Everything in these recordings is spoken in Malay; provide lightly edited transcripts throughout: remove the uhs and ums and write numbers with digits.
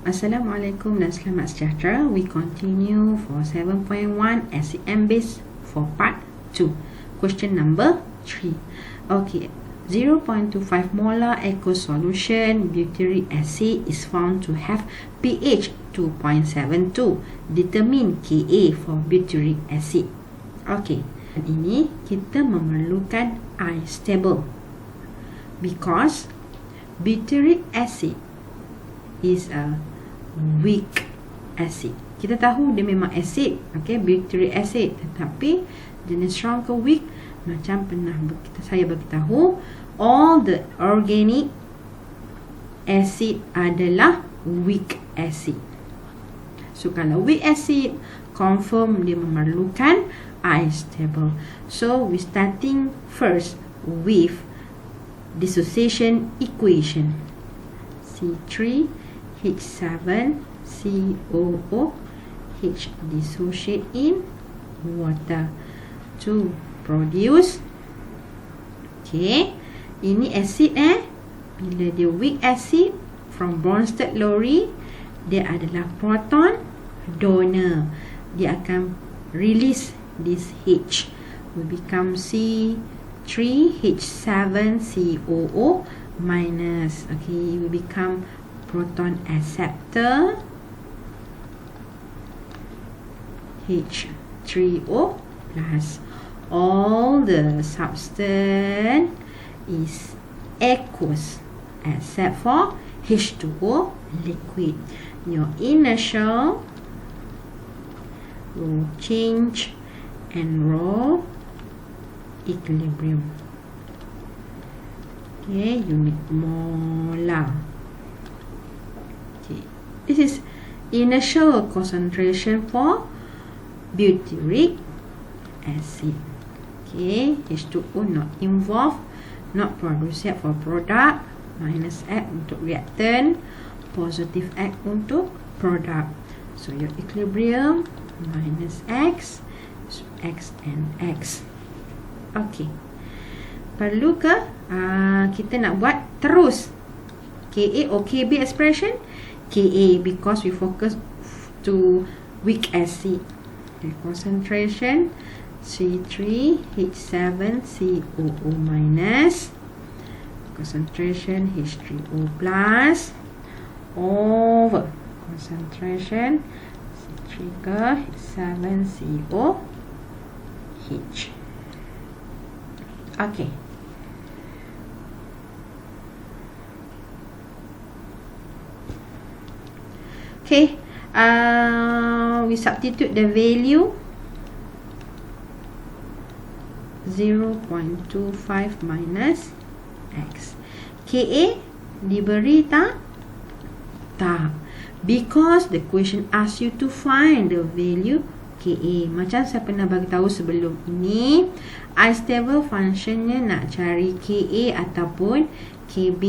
Assalamualaikum dan selamat sejahtera. We continue for 7.1 SEM base for part 2. Question number 3. Okay, 0.25 molar aqueous solution butyric acid is found to have pH 2.72. Determine Ka for butyric acid. Okay, ini kita memerlukan I stable because butyric acid is a weak acid. Kita tahu dia memang acid, okay, butyric acid, tetapi jenis strong ke weak, macam pernah saya beritahu, all the organic acid adalah weak acid. So kalau weak acid, confirm dia memerlukan I stable. So we starting first with dissociation equation. C3H7COO H dissociate in water to produce, okay, ini acid bila dia weak acid from Bronsted-Lowry, dia adalah proton donor, dia akan release this H, will become C3H7COO minus, okay, will become proton acceptor H3O plus. All the substance is aqueous except for H2O liquid. Your inertial will change and roll equilibrium. Okay, unit molar. Okay, this is initial concentration for butyric acid. Okay, H2O not involved, not produced yet for product, minus X untuk reactant, positive X untuk product. So your equilibrium minus X, so X and X. Okay, perlu ke kita nak buat terus Ka or Kb expression? Ka, because we focus to weak acid. The concentration C3H7COO minus concentration H3O plus over concentration C3H7COH. Okay. Okay, we substitute the value 0.25 minus X. Ka diberi tak? Tak. Because the question asks you to find the value Ka. Macam saya pernah bagi tahu sebelum ini, I stable functionnya nak cari Ka ataupun Kb,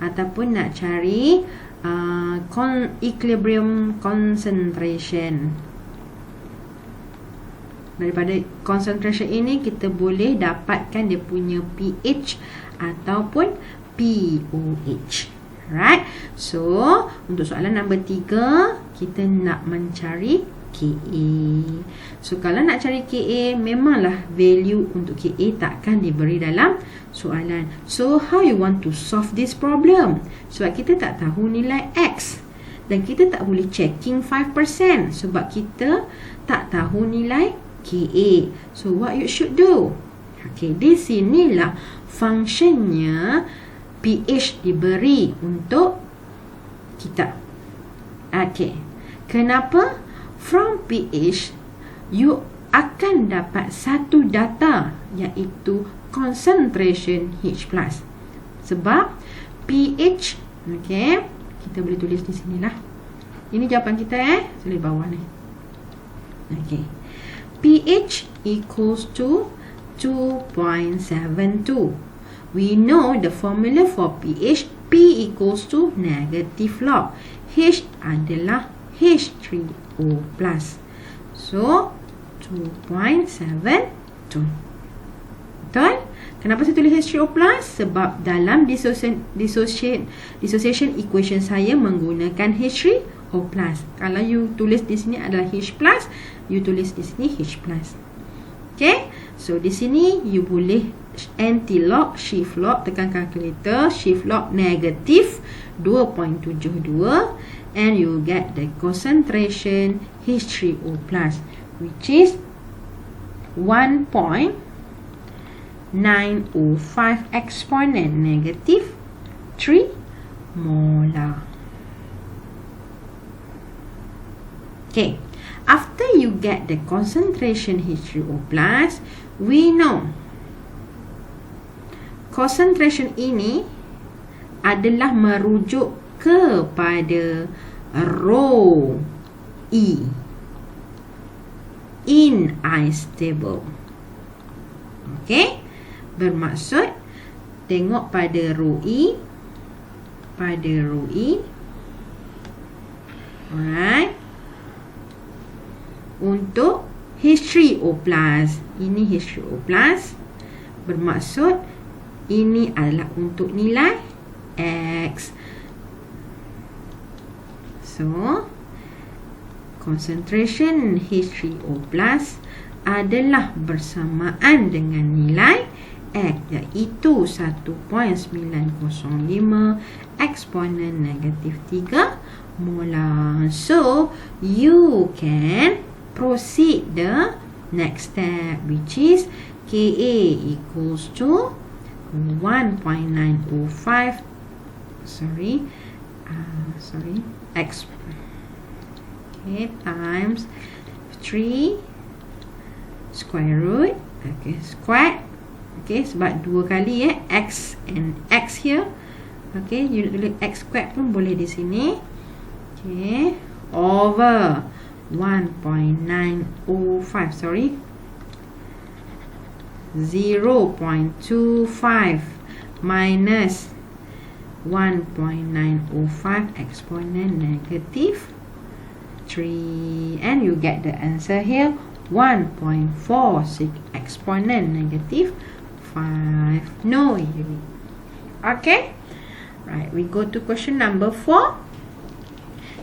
ataupun nak cari equilibrium concentration. Daripada concentration ini kita boleh dapatkan dia punya pH ataupun pOH. Right? So untuk soalan nombor 3, kita nak mencari Ka. So kalau nak cari Ka, memanglah value untuk Ka takkan diberi dalam soalan. So how you want to solve this problem? Sebab kita tak tahu nilai X, dan kita tak boleh checking 5% sebab kita tak tahu nilai Ka. So what you should do? Okay, di sinilah functionnya pH diberi untuk kita. Okay, kenapa? From pH you akan dapat satu data, iaitu concentration H+. Sebab pH, okay, kita boleh tulis di sinilah. Ini jawapan kita tulis bawah ni. Okay, pH equals to 2.72. We know the formula for pH, P equals to negative log. H adalah H3O plus. So 2.72. Betul? Kenapa saya tulis H3O+? Sebab dalam dissociation equation saya menggunakan H3O+. Kalau you tulis di sini adalah H+, you tulis di sini H+. Okay, so di sini you boleh anti-lock, shift lock, tekan calculator, shift lock negatif 2.72 and you get the concentration H3O+, which is 1.905 exponent negative 3 molar. Okay, after you get the concentration H3O+, we know concentration ini adalah merujuk kepada rho E in ice table. Okay, bermaksud tengok pada rho E, alright, untuk H3O+, ini H3O+, bermaksud ini adalah untuk nilai X. So, concentration H3O+ adalah bersamaan dengan nilai X, iaitu 1.905 eksponen negatif 3 molar. So, you can proceed the next step, which is Ka equals to 1.905 X, okay, times 3 square root, okay, square, okay, sebab dua kali X and X here, okay, you tulis X square pun boleh di sini, okay, over 0.25 minus 1.905 exponent negative 3, and you get the answer here 1.46 exponent negative 5. No unit. Okay, right, we go to question number 4.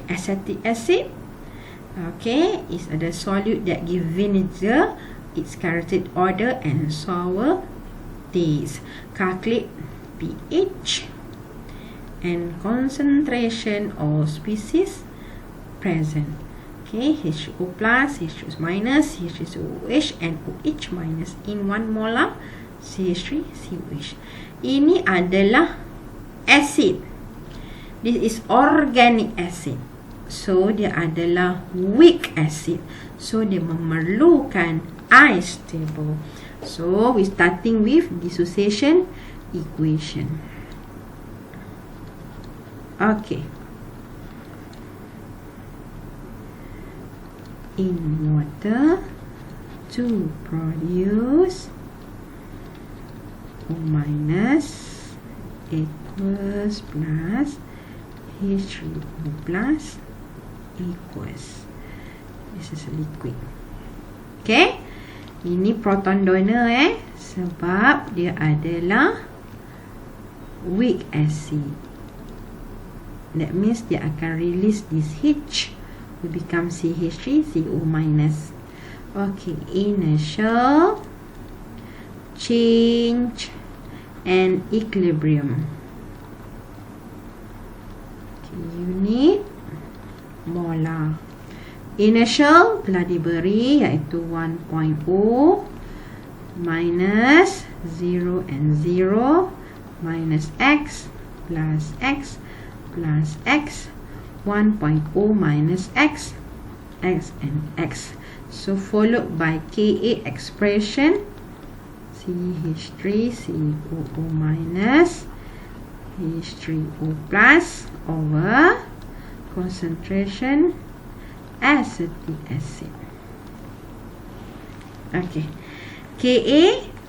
Acetic acid, okay, is the solute that give vinegar its characteristic odor and sour taste. Calculate pH and concentration of species present. Okay, H2O+, H2O minus, H3OH and OH minus in 1 molar CH3COH. Ini adalah acid. This is organic acid. So, dia adalah weak acid. So, dia memerlukan ice stable. So, we starting with dissociation equation. Okay. In water to produce O minus equals plus H3O plus equals, this is a liquid. Okay, ini proton donor sebab dia adalah weak acid. That means dia akan release this H will become CH3CO minus. Okay, inertial change and equilibrium. Okay, unit molar. Inertial telah diberi iaitu 1.0 minus 0 and 0 minus x plus x plus x, 1.0 minus x, x and x. So followed by Ka expression CH3COO minus H3O plus over concentration acetic acid. Okay, Ka,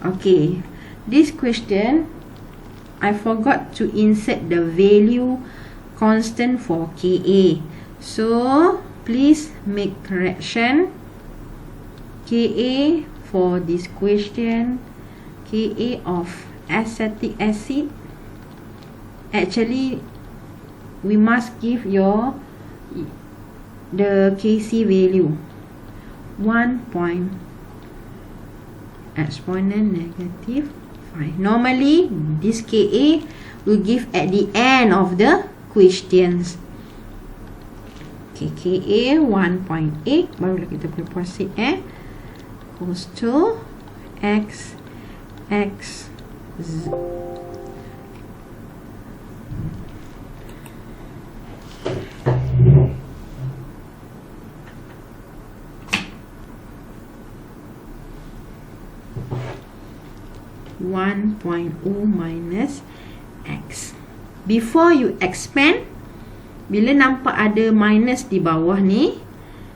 okay, this question I forgot to insert the value constant for Ka, so please make correction. Ka for this question, Ka Ka of acetic acid, actually we must give the Kc value 1 point exponent negative 5. Normally this Ka will give at the end of the questions. Okay, Ka 1.8, barulah kita boleh proceed equals to x z. minus x. Before you expand, bila nampak ada minus di bawah ni,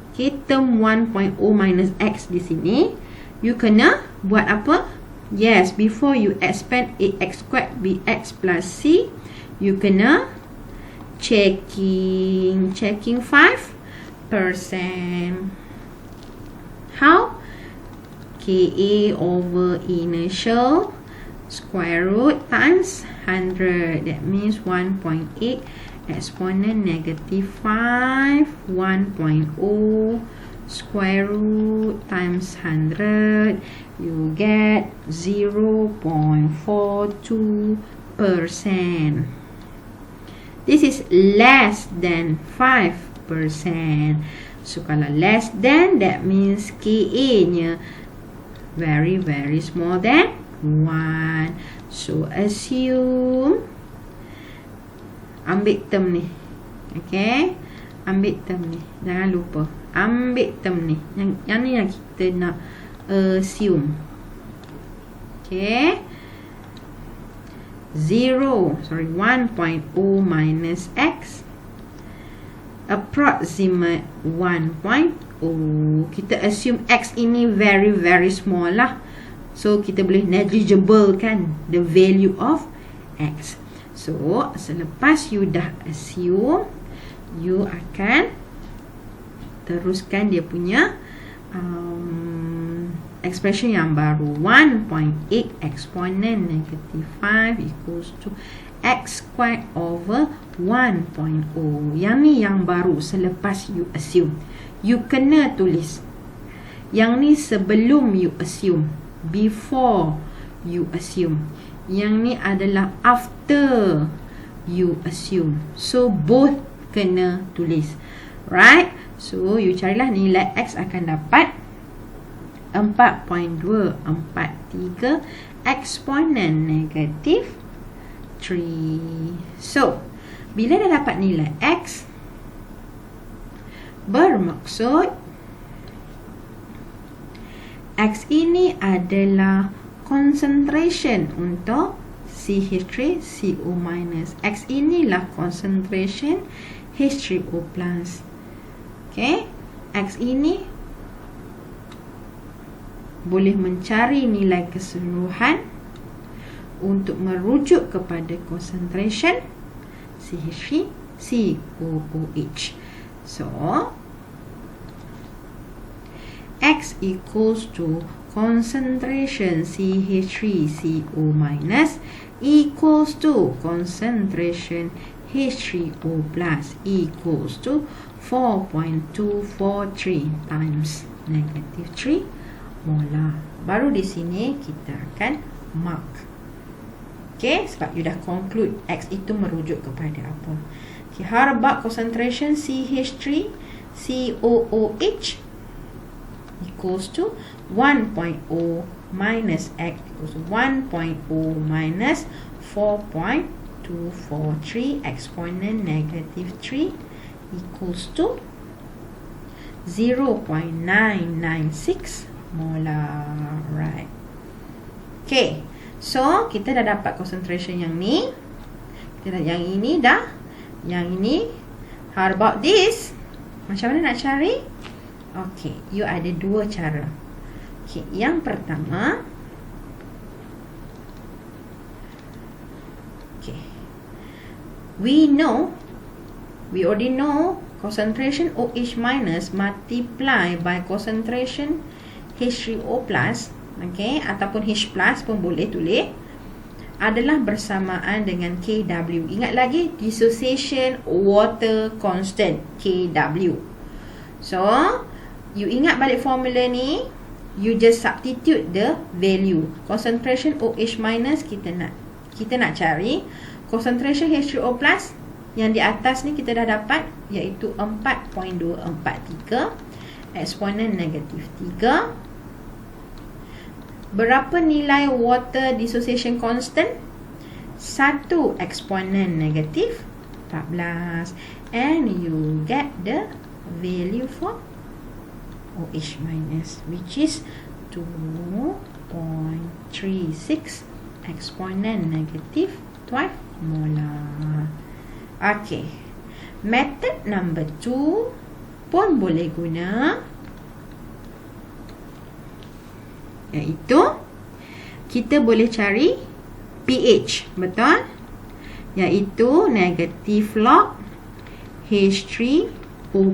okay, term 1.0 minus x di sini, you kena buat apa? Yes, before you expand ax squared bx plus c, you kena checking 5%. How? Ka over initial square root times 100. That means 1.8 exponent negative 5, 1.0 square root times 100, you get 0.42%. This is less than 5%. So kalau less than, that means Ka nya very small than 1. So assume, ambil term ni, okay, ambil term ni, jangan lupa ambil term ni, yang ni yang kita nak assume. Okay, 1.0 minus x approximate 1.0. Kita assume x ini very small lah, so kita boleh negligible kan the value of x. So selepas you dah assume, you akan teruskan dia punya expression yang baru. 1.8 exponent negative 5 equals to x squared over 1.0. Yang ni yang baru selepas you assume. You kena tulis. Yang ni sebelum you assume, before you assume. Yang ni adalah after you assume. So both kena tulis. Right? So you carilah nilai x akan dapat 4.243 exponent negative 3. So bila dah dapat nilai x, bermaksud x ini adalah concentration untuk CH3CO-. X inilah concentration H3O+. Okay, X ini boleh mencari nilai keseluruhan untuk merujuk kepada concentration CH3COOH. So X equals to concentration CH3CO- equals to concentration H3O+ equals to 4.243 times negative 3 molar. Baru di sini kita akan mark. Okay, sebab you dah conclude X itu merujuk kepada apa. Okay, how about concentration CH3COOH equals to 1.0 minus X equals to 1.0 minus 4.243 exponent negative 3 equals to 0.996 molar. Right. Okay, so kita dah dapat concentration yang ni. Kita dah, yang ini dah. Yang ini. How about this? Macam mana nak cari? Okay, you ada dua cara. Okay, yang pertama, okay, we already know concentration OH minus multiply by concentration H3O plus okay, ataupun H plus pun boleh tulis, adalah bersamaan dengan KW. Ingat lagi, dissociation water constant, KW. So, you ingat balik formula ni, you just substitute the value. Concentration OH minus kita nak cari. Concentration H2O plus yang di atas ni kita dah dapat, iaitu 4.243, eksponen negatif 3. Berapa nilai water dissociation constant? 1 eksponen negatif 14. And you get the value for OH minus, which is 2.36 eksponen negatif 12 molar. Okay, method number 2 pun boleh guna, iaitu kita boleh cari pH, betul? Iaitu negatif log H3O+.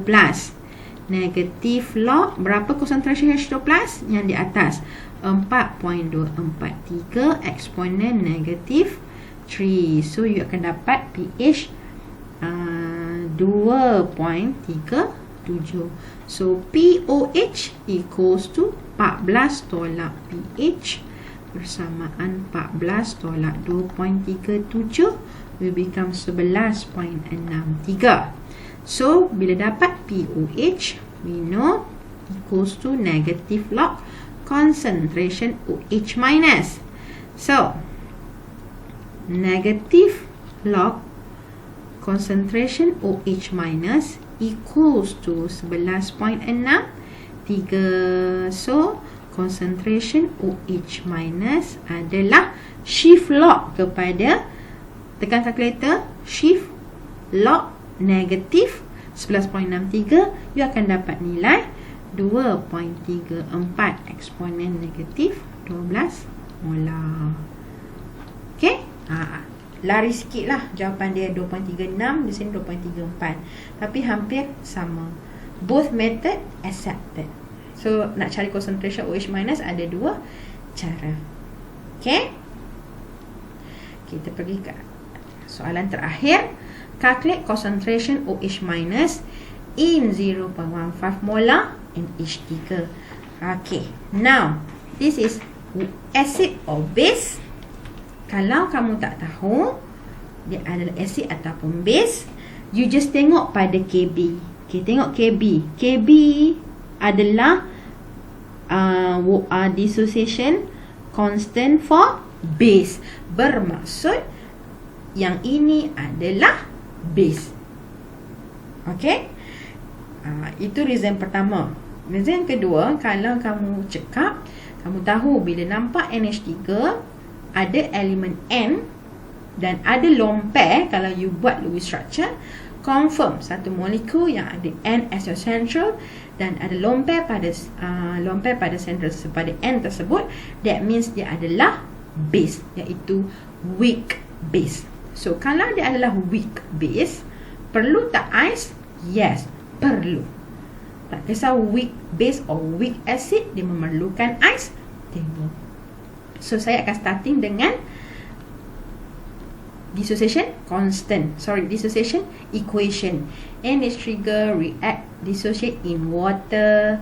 Negatif log berapa concentration H2O+? Yang di atas 4.243 eksponen negatif 3. So you akan dapat pH 2.37. So pOH equals to 14 tolak pH bersamaan 14 tolak 2.37 will become 11.63. So bila dapat pOH, we know equals to negative log concentration OH minus. So negative log concentration OH minus equals to 11.63. So concentration OH minus adalah shift log kepada, tekan kalkulator, shift log negatif 11.63, you akan dapat nilai 2.34 eksponen negatif 12 molar. Okay, lari sikit lah jawapan dia, 2.36 di sini 2.34, tapi hampir sama. Both method accepted. So nak cari concentration OH minus ada dua cara. Okay, kita pergi ke soalan terakhir. Calculate concentration OH minus in 0.15 molar in H3. Okay, now this is acid or base. Kalau kamu tak tahu dia adalah acid ataupun base, you just tengok pada KB. Okay, tengok KB. KB adalah dissociation constant for base. Bermaksud yang ini adalah base. Okay, itu reason pertama. Reason kedua, kalau kamu cekap, kamu tahu bila nampak NH3 ada elemen N dan ada lone pair, kalau you buat Lewis structure, confirm satu molekul yang ada N as your central dan ada lone pair pada central pada N tersebut, that means dia adalah base, iaitu weak base. So kalau dia adalah weak base, perlu tak ais? Yes, perlu. Tak kisah weak base or weak acid, dia memerlukan ais. Tengok. So saya akan starting dengan dissociation equation. NH3 react dissociate in water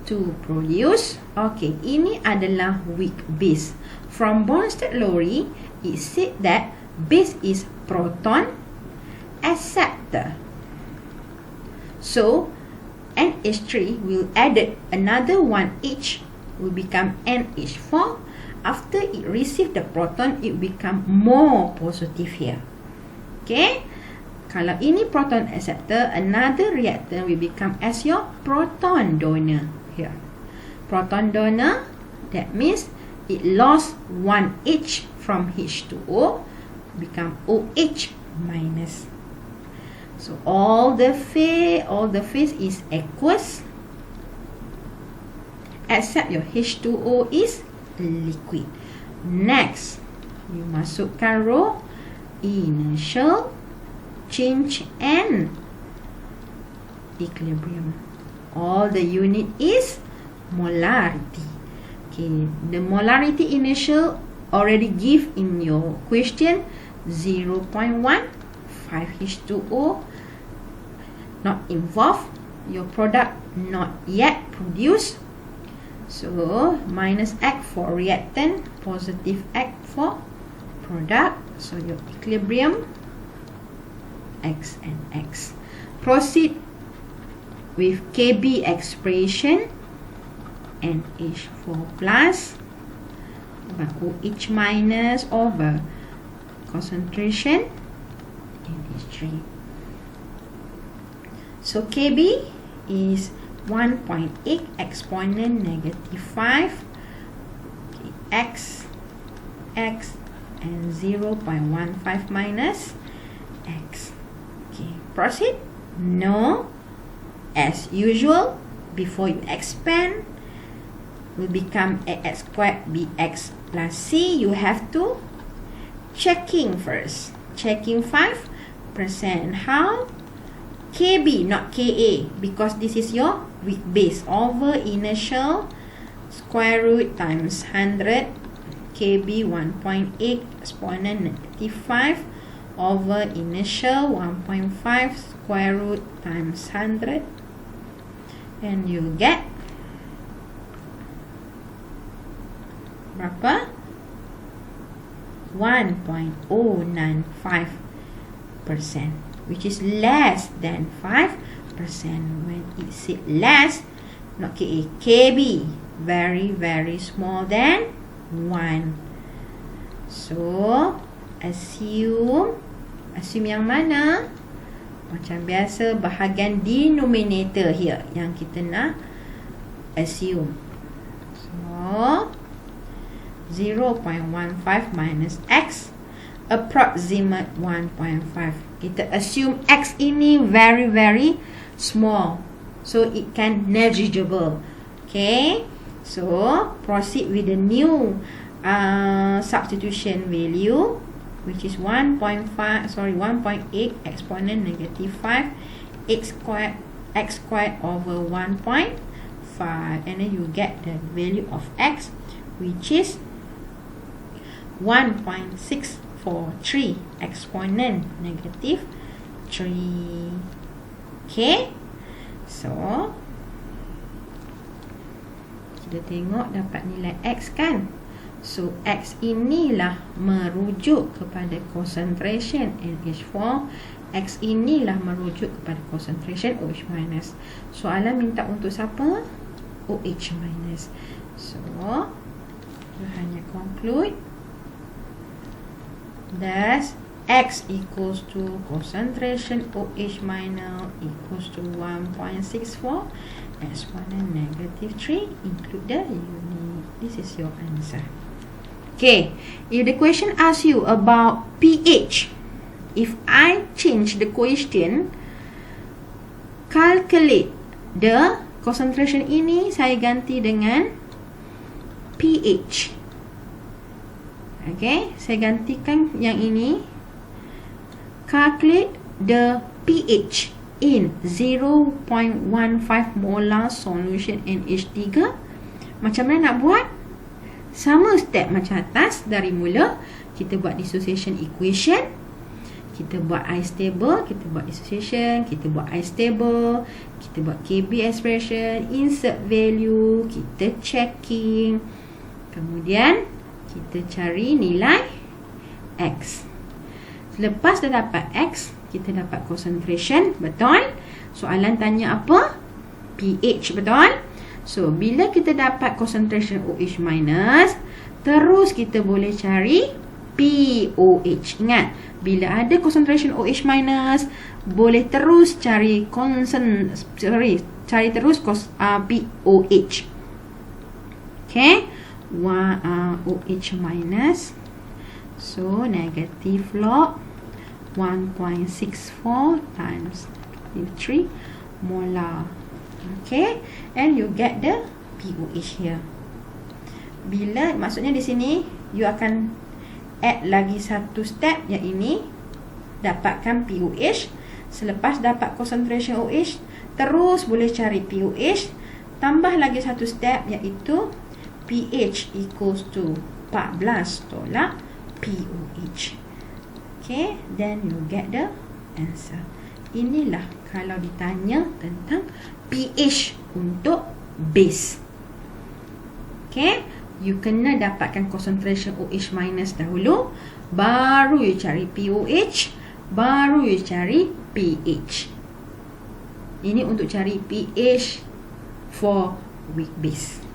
to produce. Okay, ini adalah weak base. From Bronsted-Lowry, it said that base is proton acceptor. So NH3 will add another one H, will become NH4. After it receive the proton, it become more positive here. Okay, kalau ini proton acceptor, another reactant will become as your proton donor here. Proton donor, that means it lost one H from H2O, become OH minus. So all the phase is aqueous except your H2O is liquid. Next, you masukkan row initial, change and equilibrium. All the unit is molarity. Okay, the molarity initial already give in your question 0.1, 5H2O not involved, your product not yet produced. So minus X for reactant, positive X for product. So your equilibrium X and X. Proceed with KB expression, NH4 plus OH minus over concentration NH3. So KB is 1.8 exponent negative 5, okay, X and 0.15 minus X. Okay, proceed. No, as usual, before you expand, will become AX squared BX plus C. You have to checking first. Checking 5%. How? KB, not KA, because this is your weak base, over initial square root times 100, KB 1.8 exponent negative 5 over initial 1.5 square root times 100, and you get berapa? 1.095%, which is less than 5%. When it said less, not KA, KB, very small than 1. So assume yang mana? Macam biasa, bahagian denominator here yang kita nak assume. So 0.15 minus X approximate 1.5. Kita assume X ini very small, so it can negligible. Okay, so proceed with the new substitution value, which is 1.8 exponent negative 5 X squared over 1.5, and then you get the value of X, which is 1.643 exponent negative 3. Okay, so kita tengok dapat nilai X kan. So X inilah merujuk kepada concentration NH4, X inilah merujuk kepada concentration OH minus. Soalan minta untuk siapa? OH minus. So kita hanya conclude, thus X equals to concentration OH minus equals to 1.64 exponent negative 3, include the unit. This is your answer. Okay, if the question asks you about pH, if I change the question, calculate the concentration ini, saya ganti dengan pH. Okay, saya gantikan yang ini. Calculate the pH in 0.15 molar solution NH3. Macam mana nak buat? Sama step macam atas. Dari mula kita buat dissociation equation, kita buat I stable, kita buat dissociation, kita buat I stable, kita buat KB expression, insert value, kita checking, kemudian kita cari nilai X. Lepas dah dapat X, kita dapat concentration, betul? Soalan tanya apa? pH, betul? So, bila kita dapat concentration OH minus, terus kita boleh cari POH. Ingat, bila ada concentration OH minus, boleh terus cari terus POH. Okay, OH minus, so negative log 1.64 times negative 3 molar. Okay, and you get the POH here. Bila, maksudnya di sini you akan add lagi satu step, yang ini dapatkan POH. Selepas dapat concentration OH, terus boleh cari POH, tambah lagi satu step, iaitu pH equals to 14 tolak pOH. Okay, then you get the answer. Inilah kalau ditanya tentang pH untuk base. Okay, you kena dapatkan concentration OH minus dahulu, baru you cari pOH, baru you cari pH. Ini untuk cari pH for weak base.